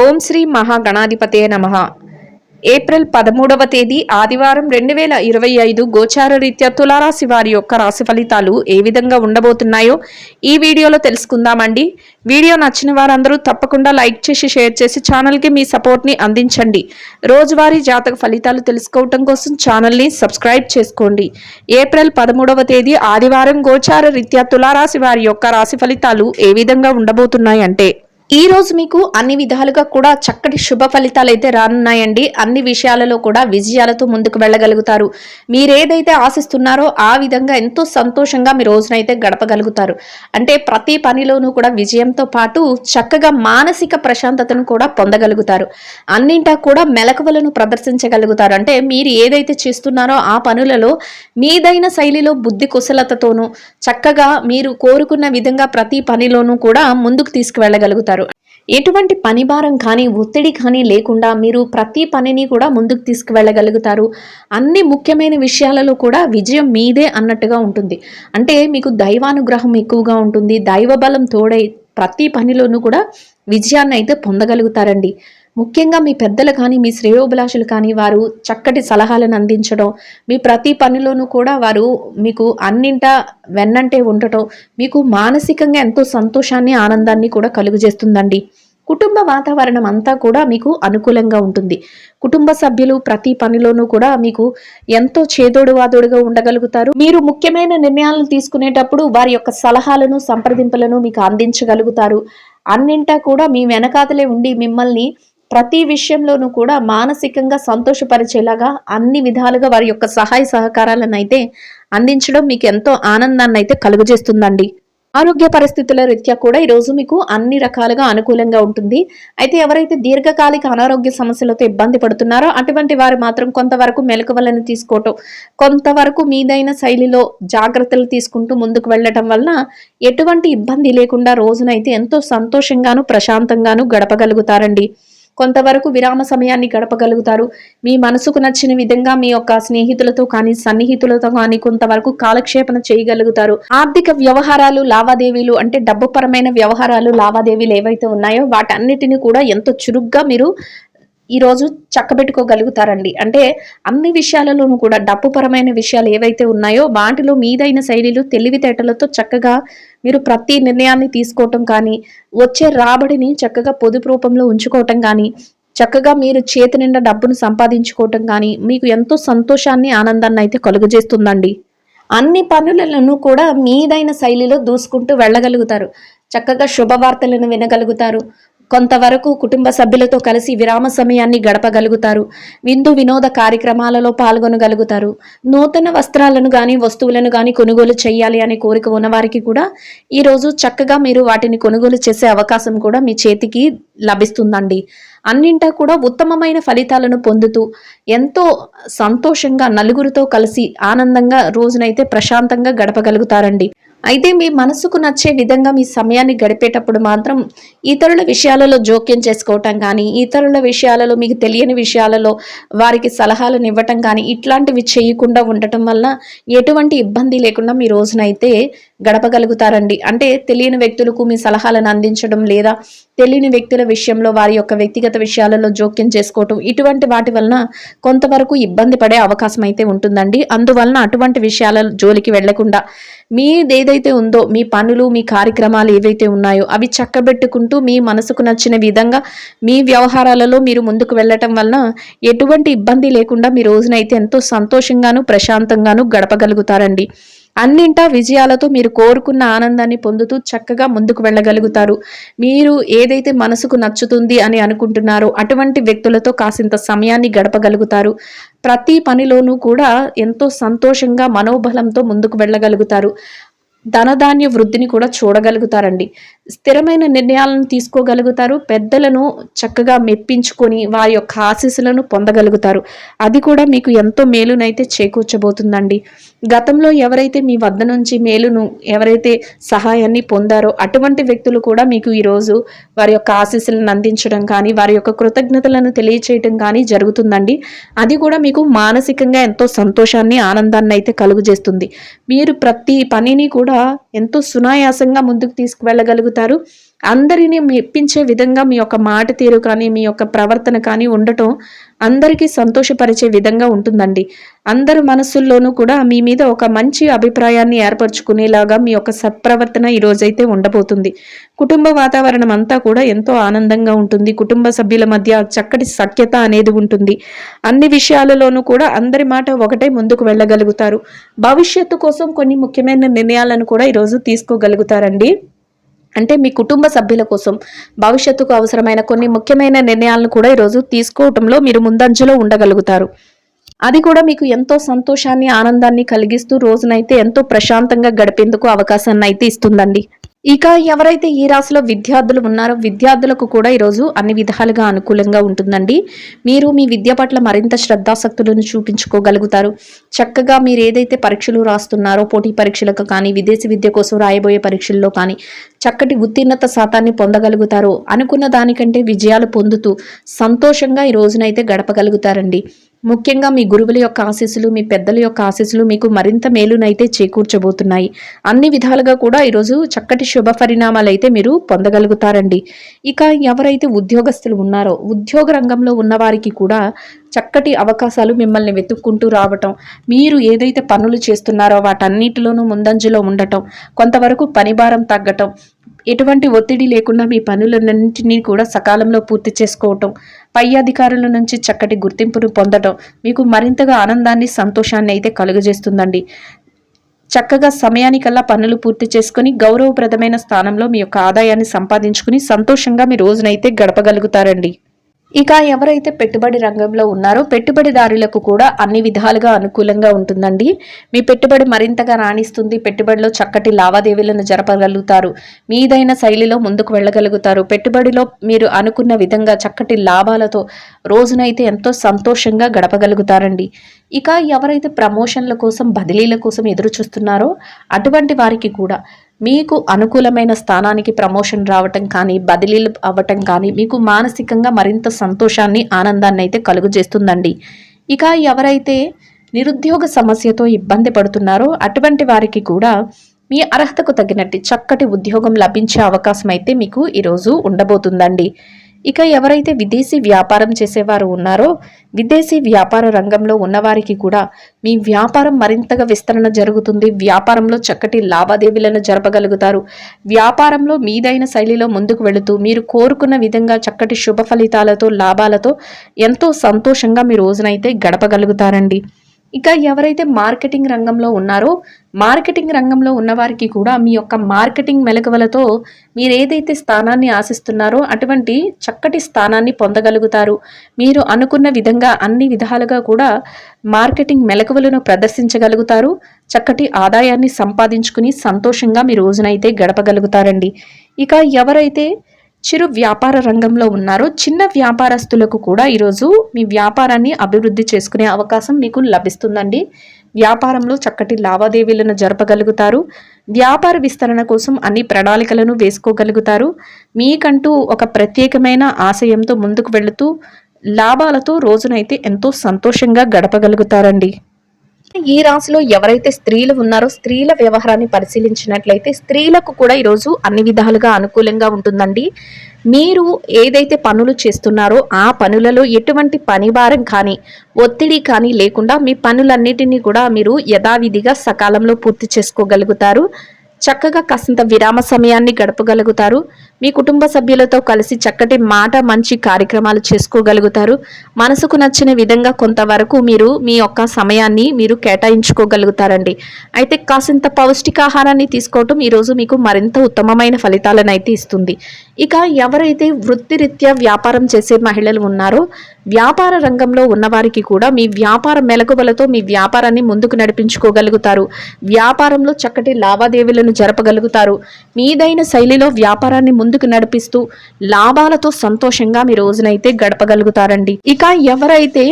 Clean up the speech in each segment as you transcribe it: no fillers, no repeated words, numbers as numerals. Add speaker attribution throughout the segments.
Speaker 1: ఓం శ్రీ మహాగణాధిపతే నమః. ఏప్రిల్ 13వ తేదీ ఆదివారం 2025 గోచార రీత్యా తులారాశి వారి యొక్క రాశి ఫలితాలు ఏ విధంగా ఉండబోతున్నాయో ఈ వీడియోలో తెలుసుకుందామండి. వీడియో నచ్చిన వారందరూ తప్పకుండా లైక్ చేసి షేర్ చేసి ఛానల్కి మీ సపోర్ట్ని అందించండి. రోజువారీ జాతక ఫలితాలు తెలుసుకోవటం కోసం ఛానల్ని సబ్స్క్రైబ్ చేసుకోండి. ఏప్రిల్ 13వ తేదీ ఆదివారం గోచార రీత్యా తులారాశి వారి యొక్క రాశి ఫలితాలు ఏ విధంగా ఉండబోతున్నాయంటే, ఈ రోజు మీకు అన్ని విధాలుగా కూడా చక్కటి శుభ ఫలితాలు అయితే రానున్నాయండి. అన్ని విషయాలలో కూడా విజయాలతో ముందుకు వెళ్ళగలుగుతారు. మీరేదైతే ఆశిస్తున్నారో ఆ విధంగా ఎంతో సంతోషంగా మీ రోజునైతే గడపగలుగుతారు. అంటే ప్రతి పనిలోనూ కూడా విజయంతో పాటు చక్కగా మానసిక ప్రశాంతతను కూడా పొందగలుగుతారు. అన్నింటా కూడా మెలకువలను ప్రదర్శించగలుగుతారు. అంటే మీరు ఏదైతే చేస్తున్నారో ఆ పనులలో మీదైన శైలిలో బుద్ధి కుశలతతోనూ చక్కగా మీరు కోరుకున్న విధంగా ప్రతి పనిలోనూ కూడా ముందుకు తీసుకువెళ్ళగలుగుతారు. ఎటువంటి పని భారం కానీ ఒత్తిడి కానీ లేకుండా మీరు ప్రతి పనిని కూడా ముందుకు తీసుకువెళ్ళగలుగుతారు. అన్ని ముఖ్యమైన విషయాలలో కూడా విజయం మీదే అన్నట్టుగా ఉంటుంది. అంటే మీకు దైవానుగ్రహం ఎక్కువగా ఉంటుంది. దైవ బలం తోడై ప్రతి పనిలోనూ కూడా విజయాన్ని అయితే పొందగలుగుతారండి. ముఖ్యంగా మీ పెద్దలు కానీ మీ శ్రేయోభిలాషులు కానీ వారు చక్కటి సలహాలను అందించడం, మీ ప్రతి పనిలోనూ కూడా వారు మీకు అన్నింటా వెన్నంటే ఉండటం మీకు మానసికంగా ఎంతో సంతోషాన్ని ఆనందాన్ని కూడా కలుగజేస్తుందండి. కుటుంబ వాతావరణం అంతా కూడా మీకు అనుకూలంగా ఉంటుంది. కుటుంబ సభ్యులు ప్రతి పనిలోనూ కూడా మీకు ఎంతో చేదోడు వాదోడుగా ఉండగలుగుతారు. మీరు ముఖ్యమైన నిర్ణయాలను తీసుకునేటప్పుడు వారి యొక్క సలహాలను సంప్రదింపులను మీకు అందించగలుగుతారు. అన్నింటా కూడా మీ వెనకాతలే ఉండి మిమ్మల్ని ప్రతి విషయంలోనూ కూడా మానసికంగా సంతోషపరిచేలాగా అన్ని విధాలుగా వారి యొక్క సహాయ సహకారాలను అయితే అందించడం మీకు ఎంతో ఆనందాన్ని అయితే కలుగజేస్తుందండి. ఆరోగ్య పరిస్థితుల రీత్యా కూడా ఈరోజు మీకు అన్ని రకాలుగా అనుకూలంగా ఉంటుంది. అయితే ఎవరైతే దీర్ఘకాలిక అనారోగ్య సమస్యలతో ఇబ్బంది పడుతున్నారో అటువంటి వారు మాత్రం కొంతవరకు మెలకువలను తీసుకోవటం, కొంతవరకు మీదైన శైలిలో జాగ్రత్తలు తీసుకుంటూ ముందుకు వెళ్ళటం వలన ఎటువంటి ఇబ్బంది లేకుండా రోజునైతే ఎంతో సంతోషంగాను ప్రశాంతంగాను గడపగలుగుతారండి. కొంతవరకు విరామ సమయాన్ని గడపగలుగుతారు. మీ మనసుకు నచ్చిన విధంగా మీ యొక్క స్నేహితులతో కానీ సన్నిహితులతో కానీ కొంతవరకు కాలక్షేపణ చేయగలుగుతారు. ఆర్థిక వ్యవహారాలు లావాదేవీలు అంటే డబ్బు పరమైన వ్యవహారాలు లావాదేవీలు ఏవైతే ఉన్నాయో వాటన్నిటిని కూడా ఎంతో చురుగ్గా మీరు ఈరోజు చక్కబెట్టుకోగలుగుతారండి. అంటే అన్ని విషయాలలోనూ కూడా డబ్బుపరమైన విషయాలు ఏవైతే ఉన్నాయో వాటిలో మీదైన శైలిలో తెలివితేటలతో చక్కగా మీరు ప్రతి నిర్ణయాన్ని తీసుకోవటం కానీ, వచ్చే రాబడిని చక్కగా పొదుపు రూపంలో ఉంచుకోవటం కానీ, చక్కగా మీరు చేతి నిండా డబ్బును సంపాదించుకోవటం కానీ మీకు ఎంతో సంతోషాన్ని ఆనందాన్ని అయితే కలుగజేస్తుందండి. అన్ని పనులను కూడా మీదైన శైలిలో దూసుకుంటూ వెళ్ళగలుగుతారు. చక్కగా శుభవార్తలను వినగలుగుతారు. కొంతవరకు కుటుంబ సభ్యులతో కలిసి విరామ సమయాన్ని గడపగలుగుతారు. విందు వినోద కార్యక్రమాలలో పాల్గొనగలుగుతారు. నూతన వస్త్రాలను కానీ వస్తువులను కానీ కొనుగోలు చేయాలి అనే కోరిక ఉన్నవారికి కూడా ఈరోజు చక్కగా మీరు వాటిని కొనుగోలు చేసే అవకాశం కూడా మీ చేతికి లభిస్తుందండి. అన్నింటా కూడా ఉత్తమమైన ఫలితాలను పొందుతూ ఎంతో సంతోషంగా నలుగురితో కలిసి ఆనందంగా రోజునైతే ప్రశాంతంగా గడపగలుగుతారండి. అయితే మీ మనసుకు నచ్చే విధంగా మీ సమయాన్ని గడిపేటప్పుడు మాత్రం ఇతరుల విషయాలలో జోక్యం చేసుకోవటం కానీ, ఇతరుల విషయాలలో మీకు తెలియని విషయాలలో వారికి సలహాలను ఇవ్వటం కానీ ఇట్లాంటివి చేయకుండా ఉండటం వల్ల ఎటువంటి ఇబ్బంది లేకుండా మీ రోజునైతే గడపగలుగుతారండి. అంటే తెలియని వ్యక్తులకు మీ సలహాలను అందించడం లేదా తెలియని వ్యక్తుల విషయంలో వారి యొక్క వ్యక్తిగత విషయాలలో జోక్యం చేసుకోవటం ఇటువంటి వాటి వలన కొంతవరకు ఇబ్బంది పడే అవకాశం అయితే ఉంటుందండి. అందువలన అటువంటి విషయాల జోలికి వెళ్లకుండా మీదేదైతే ఉందో మీ పనులు మీ కార్యక్రమాలు ఏవైతే ఉన్నాయో అవి చక్కబెట్టుకుంటూ మీ మనసుకు నచ్చిన విధంగా మీ వ్యవహారాలలో మీరు ముందుకు వెళ్ళటం వలన ఎటువంటి ఇబ్బంది లేకుండా మీ రోజునైతే ఎంతో సంతోషంగాను ప్రశాంతంగాను గడపగలుగుతారండి. అన్నింటా విజయాలతో మీరు కోరుకున్న ఆనందాన్ని పొందుతూ చక్కగా ముందుకు వెళ్ళగలుగుతారు. మీరు ఏదైతే మనసుకు నచ్చుతుంది అని అనుకుంటున్నారో అటువంటి వ్యక్తులతో కాసింత సమయాన్ని గడపగలుగుతారు. ప్రతి పనిలోనూ కూడా ఎంతో సంతోషంగా మనోబలంతో ముందుకు వెళ్ళగలుగుతారు. ధనధాన్య వృద్ధిని కూడా చూడగలుగుతారండి. స్థిరమైన నిర్ణయాలను తీసుకోగలుగుతారు. పెద్దలను చక్కగా మెప్పించుకొని వారి యొక్క ఆశీస్సులను పొందగలుగుతారు. అది కూడా మీకు ఎంతో మేలునైతే చేకూర్చబోతుందండి. గతంలో ఎవరైతే మీ వద్ద నుంచి మేలును ఎవరైతే సహాయాన్ని పొందారో అటువంటి వ్యక్తులు కూడా మీకు ఈరోజు వారి యొక్క ఆశీస్సులను అందించడం కానీ వారి యొక్క కృతజ్ఞతలను తెలియచేయటం కానీ జరుగుతుందండి. అది కూడా మీకు మానసికంగా ఎంతో సంతోషాన్ని ఆనందాన్ని అయితే కలుగజేస్తుంది. మీరు ప్రతి పనిని కూడా ఎంతో సునాయాసంగా ముందుకు తీసుకువెళ్ళగలుగుతారు. అందరినీ మెప్పించే విధంగా మీ యొక్క మాట తీరు కానీ, మీ యొక్క ప్రవర్తన కానీ ఉండటం అందరికీ సంతోషపరిచే విధంగా ఉంటుందండి. అందరి మనస్సుల్లోనూ కూడా మీ మీద ఒక మంచి అభిప్రాయాన్ని ఏర్పరచుకునేలాగా మీ యొక్క సత్ప్రవర్తన ఈ రోజైతే ఉండబోతుంది. కుటుంబ వాతావరణం అంతా కూడా ఎంతో ఆనందంగా ఉంటుంది. కుటుంబ సభ్యుల మధ్య చక్కటి సఖ్యత అనేది ఉంటుంది. అన్ని విషయాలలోనూ కూడా అందరి మాట ఒకటే ముందుకు వెళ్ళగలుగుతారు. భవిష్యత్తు కోసం కొన్ని ముఖ్యమైన నిర్ణయాలను కూడా ఈరోజు తీసుకోగలుగుతారండి. అంటే మీ కుటుంబ సభ్యుల కోసం భవిష్యత్తుకు అవసరమైన కొన్ని ముఖ్యమైన నిర్ణయాలను కూడా ఈరోజు తీసుకోవటంలో మీరు ముందంజలో ఉండగలుగుతారు. అది కూడా మీకు ఎంతో సంతోషాన్ని, ఆనందాన్ని కలిగిస్తూ రోజునైతే ఎంతో ప్రశాంతంగా గడిపేందుకు అవకాశాన్ని అయితే ఇస్తుందండి. ఇక ఎవరైతే ఈ రాశిలో విద్యార్థులు ఉన్నారో విద్యార్థులకు కూడా ఈరోజు అన్ని విధాలుగా అనుకూలంగా ఉంటుందండి. మీరు మీ విద్య పట్ల మరింత శ్రద్ధాసక్తులను చూపించుకోగలుగుతారు. చక్కగా మీరు ఏదైతే పరీక్షలు రాస్తున్నారో పోటీ పరీక్షలకు కానీ, విదేశీ విద్య కోసం రాయబోయే పరీక్షల్లో కానీ చక్కటి ఉత్తీర్ణత శాతాన్ని పొందగలుగుతారు. అనుకున్న దానికంటే విజయాలు పొందుతూ సంతోషంగా ఈ రోజునైతే గడపగలుగుతారండి. ముఖ్యంగా మీ గురువుల యొక్క ఆశీస్సులు, మీ పెద్దల యొక్క ఆశీస్సులు మీకు మరింత మేలునైతే చేకూర్చబోతున్నాయి. అన్ని విధాలుగా కూడా ఈరోజు చక్కటి శుభ పరిణామాలు అయితే మీరు పొందగలుగుతారండి. ఇక ఎవరైతే ఉద్యోగస్తులు ఉన్నారో ఉద్యోగ రంగంలో ఉన్నవారికి కూడా చక్కటి అవకాశాలు మిమ్మల్ని వెతుక్కుంటూ రావటం, మీరు ఏదైతే పనులు చేస్తున్నారో వాటన్నిటిలోనూ ముందంజలో ఉండటం, కొంతవరకు పనిభారం తగ్గటం, ఎటువంటి ఒత్తిడి లేకుండా మీ పనులన్నింటినీ కూడా సకాలంలో పూర్తి చేసుకోవటం, పై అధికారుల నుంచి చక్కటి గుర్తింపును పొందటం మీకు మరింతగా ఆనందాన్ని, సంతోషాన్ని అయితే కలుగజేస్తుందండి. చక్కగా సమయానికల్లా పనులు పూర్తి చేసుకుని గౌరవప్రదమైన స్థానంలో మీ యొక్క ఆదాయాన్ని సంపాదించుకుని సంతోషంగా మీ రోజునైతే గడపగలుగుతారండి. ఇక ఎవరైతే పెట్టుబడి రంగంలో ఉన్నారో పెట్టుబడిదారులకు కూడా అన్ని విధాలుగా అనుకూలంగా ఉంటుందండి. మీ పెట్టుబడి మరింతగా రాణిస్తుంది. పెట్టుబడిలో చక్కటి లావాదేవీలను జరపగలుగుతారు. మీదైన శైలిలో ముందుకు వెళ్ళగలుగుతారు. పెట్టుబడిలో మీరు అనుకున్న విధంగా చక్కటి లాభాలతో రోజునైతే ఎంతో సంతోషంగా గడపగలుగుతారండి. ఇక ఎవరైతే ప్రమోషన్ల కోసం, బదిలీల కోసం ఎదురు చూస్తున్నారో అటువంటి వారికి కూడా మీకు అనుకూలమైన స్థానానికి ప్రమోషన్ రావటం కానీ, బదిలీలు అవ్వటం కానీ మీకు మానసికంగా మరింత సంతోషాన్ని, ఆనందాన్ని అయితే కలుగజేస్తుందండి. ఇక ఎవరైతే నిరుద్యోగ సమస్యతో ఇబ్బంది పడుతున్నారో అటువంటి వారికి కూడా మీ అర్హతకు తగినట్టు చక్కటి ఉద్యోగం లభించే అవకాశం అయితే మీకు ఈరోజు ఉండబోతుందండి. ఇక ఎవరైతే విదేశీ వ్యాపారం చేసేవారు ఉన్నారో విదేశీ వ్యాపార రంగంలో ఉన్నవారికి కూడా మీ వ్యాపారం మరింతగా విస్తరణ జరుగుతుంది. వ్యాపారంలో చక్కటి లావాదేవీలను జరపగలుగుతారు. వ్యాపారంలో మీదైన శైలిలో ముందుకు వెళుతూ మీరు కోరుకున్న విధంగా చక్కటి శుభ ఫలితాలతో, లాభాలతో ఎంతో సంతోషంగా మీ రోజునైతే గడపగలుగుతారండి. ఇక ఎవరైతే మార్కెటింగ్ రంగంలో ఉన్నారో మార్కెటింగ్ రంగంలో ఉన్నవారికి కూడా మీ యొక్క మార్కెటింగ్ మెలకువలతో మీరు ఏదైతే స్థానాన్ని ఆశిస్తున్నారో అటువంటి చక్కటి స్థానాన్ని పొందగలుగుతారు. మీరు అనుకున్న విధంగా అన్ని విధాలుగా కూడా మార్కెటింగ్ మెలకువలను ప్రదర్శించగలుగుతారు. చక్కటి ఆదాయాన్ని సంపాదించుకుని సంతోషంగా మీ రోజునైతే గడపగలుగుతారండి. ఇక ఎవరైతే చిరు వ్యాపార రంగంలో ఉన్నారో చిన్న వ్యాపారస్తులకు కూడా ఈరోజు మీ వ్యాపారాన్ని అభివృద్ధి చేసుకునే అవకాశం మీకు లభిస్తుందండి. వ్యాపారంలో చక్కటి లావాదేవీలను జరపగలుగుతారు. వ్యాపార విస్తరణ కోసం అన్ని ప్రణాళికలను వేసుకోగలుగుతారు. మీకంటూ ఒక ప్రత్యేకమైన ఆశయంతో ముందుకు వెళుతూ లాభాలతో రోజునైతే ఎంతో సంతోషంగా గడపగలుగుతారండి. ఈ రాశిలో ఎవరైతే స్త్రీలు ఉన్నారో స్త్రీల వ్యవహారాన్ని పరిశీలించినట్లయితే స్త్రీలకు కూడా ఈరోజు అన్ని విధాలుగా అనుకూలంగా ఉంటుందండి. మీరు ఏదైతే పనులు చేస్తున్నారో ఆ పనులలో ఎటువంటి పనిభారం కానీ, ఒత్తిడి కానీ లేకుండా మీ పనులన్నిటినీ కూడా మీరు యథావిధిగా సకాలంలో పూర్తి చేసుకోగలుగుతారు. చక్కగా కాసింత విరామ సమయాన్ని గడపగలుగుతారు. మీ కుటుంబ సభ్యులతో కలిసి చక్కటి మాట, మంచి కార్యక్రమాలు చేసుకోగలుగుతారు. మనసుకు నచ్చిన విధంగా కొంతవరకు మీరు మీ యొక్క సమయాన్ని మీరు కేటాయించుకోగలుగుతారండి. అయితే కాసింత పౌష్టికాహారాన్ని తీసుకోవటం ఈరోజు మీకు మరింత ఉత్తమమైన ఫలితాలను అయితే ఇస్తుంది. ఇక ఎవరైతే వృత్తిరీత్యా వ్యాపారం చేసే మహిళలు ఉన్నారో వ్యాపార రంగంలో ఉన్నవారికి కూడా మీ వ్యాపార మెలకువలతో మీ వ్యాపారాన్ని ముందుకు నడిపించుకోగలుగుతారు. వ్యాపారంలో చక్కటి లావాదేవీలను జరపగలుగుతారు. మీదైన శైలిలో వ్యాపారాన్ని ముందుకు నడిపిస్తూ లాభాలతో సంతోషంగా మీ రోజునైతే గడపగలుగుతారండి. ఇక ఎవరైతే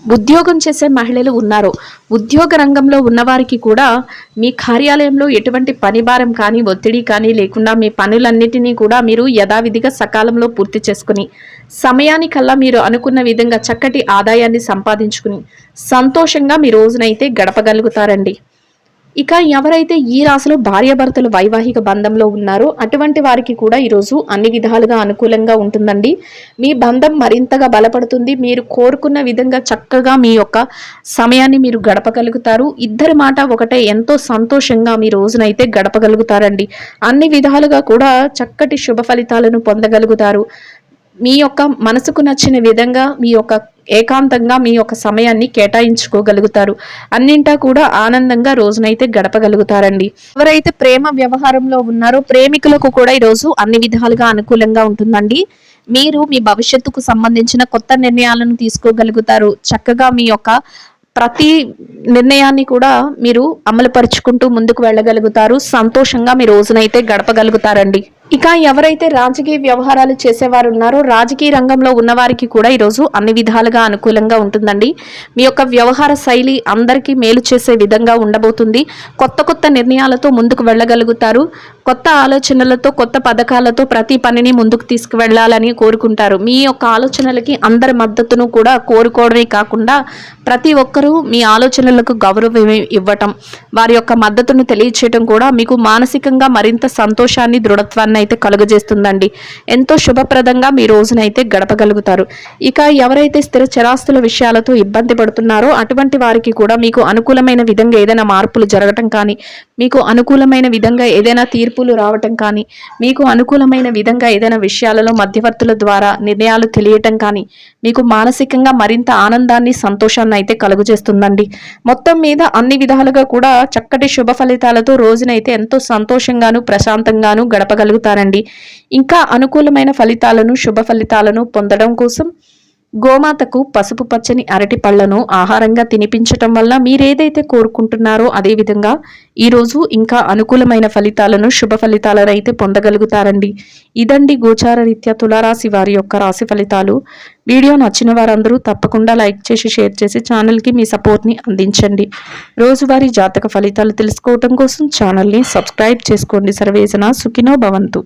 Speaker 1: ఉద్యోగం చేసే మహిళలు ఉన్నారో ఉద్యోగ రంగంలో ఉన్నవారికి కూడా మీ కార్యాలయంలో ఎటువంటి పనిభారం కానీ, ఒత్తిడి కానీ లేకుండా మీ పనులన్నిటినీ కూడా మీరు యథావిధిగా సకాలంలో పూర్తి చేసుకుని సమయానికల్లా మీరు అనుకున్న విధంగా చక్కటి ఆదాయాన్ని సంపాదించుకుని సంతోషంగా మీ రోజునైతే గడపగలుగుతారండి. ఇక ఎవరైతే ఈ రాశిలో భార్యాభర్తలు వైవాహిక బంధంలో ఉన్నారో అటువంటి వారికి కూడా ఈరోజు అన్ని విధాలుగా అనుకూలంగా ఉంటుందండి. మీ బంధం మరింతగా బలపడుతుంది. మీరు కోరుకున్న విధంగా చక్కగా మీ యొక్క సమయాన్ని మీరు గడపగలుగుతారు. ఇద్దరి మాట ఒకటే, ఎంతో సంతోషంగా మీ రోజునైతే గడపగలుగుతారండి. అన్ని విధాలుగా కూడా చక్కటి శుభ ఫలితాలను పొందగలుగుతారు. మీ యొక్క మనసుకు నచ్చిన విధంగా మీ యొక్క ఏకాంతంగా మీ యొక్క సమయాన్ని కేటాయించుకోగలుగుతారు. అన్నింటా కూడా ఆనందంగా రోజునైతే గడపగలుగుతారండి. ఎవరైతే ప్రేమ వ్యవహారంలో ఉన్నారో ప్రేమికులకు కూడా ఈరోజు అన్ని విధాలుగా అనుకూలంగా ఉంటుందండి. మీరు మీ భవిష్యత్తుకు సంబంధించిన కొత్త నిర్ణయాలను తీసుకోగలుగుతారు. చక్కగా మీ యొక్క ప్రతి నిర్ణయాన్ని కూడా మీరు అమలుపరుచుకుంటూ ముందుకు వెళ్ళగలుగుతారు. సంతోషంగా మీ రోజునైతే గడపగలుగుతారండి. ఇక ఎవరైతే రాజకీయ వ్యవహారాలు చేసేవారు ఉన్నారో రాజకీయ రంగంలో ఉన్నవారికి కూడా ఈరోజు అన్ని విధాలుగా అనుకూలంగా ఉంటుందండి. మీ యొక్క వ్యవహార శైలి అందరికీ మేలు చేసే విధంగా ఉండబోతుంది. కొత్త కొత్త నిర్ణయాలతో ముందుకు వెళ్ళగలుగుతారు. కొత్త ఆలోచనలతో కొత్త పథకాలతో ప్రతి పనిని ముందుకు తీసుకువెళ్ళాలని కోరుకుంటారు. మీ యొక్క ఆలోచనలకి అందరి మద్దతును కూడా కోరుకోవడమే కాకుండా ప్రతి ఒక్కరూ మీ ఆలోచనలకు గౌరవం ఇవ్వటం, వారి యొక్క మద్దతును తెలియచేయడం కూడా మీకు మానసికంగా మరింత సంతోషాన్ని, దృఢత్వాన్ని అయితే కలుగజేస్తుందండి. ఎంతో శుభప్రదంగా మీ రోజునైతే గడపగలుగుతారు. ఇక ఎవరైతే స్థిర చరాస్తుల విషయాలతో ఇబ్బంది పడుతున్నారో అటువంటి వారికి కూడా మీకు అనుకూలమైన విధంగా ఏదైనా మార్పులు జరగటం కానీ, మీకు అనుకూలమైన విధంగా ఏదైనా తీర్పులు రావటం కానీ, మీకు అనుకూలమైన విధంగా ఏదైనా విషయాలలో మధ్యవర్తుల ద్వారా నిర్ణయాలు తెలియటం కానీ మీకు మానసికంగా మరింత ఆనందాన్ని, సంతోషాన్ని అయితే కలుగజేస్తుందండి. మొత్తం మీద అన్ని విధాలుగా కూడా చక్కటి శుభ ఫలితాలతో రోజునైతే ఎంతో సంతోషంగాను, ప్రశాంతంగాను గడపగలుగుతారండి. ఇంకా అనుకూలమైన ఫలితాలను, శుభ ఫలితాలను పొందడం కోసం గోమాతకు పసుపు పచ్చని అరటి పళ్లను ఆహారంగా తినిపించటం వల్ల మీరేదైతే కోరుకుంటున్నారో అదేవిధంగా ఈరోజు ఇంకా అనుకూలమైన ఫలితాలను, శుభ ఫలితాలను అయితే పొందగలుగుతారండి. ఇదండి గోచార రీత్యా తులారాశి వారి యొక్క రాశి ఫలితాలు. వీడియో నచ్చిన వారందరూ తప్పకుండా లైక్ చేసి, షేర్ చేసి ఛానల్కి మీ సపోర్ట్ని అందించండి. రోజువారీ జాతక ఫలితాలు తెలుసుకోవడం కోసం ఛానల్ని సబ్స్క్రైబ్ చేసుకోండి. సర్వేజన సుఖినో భవంతు.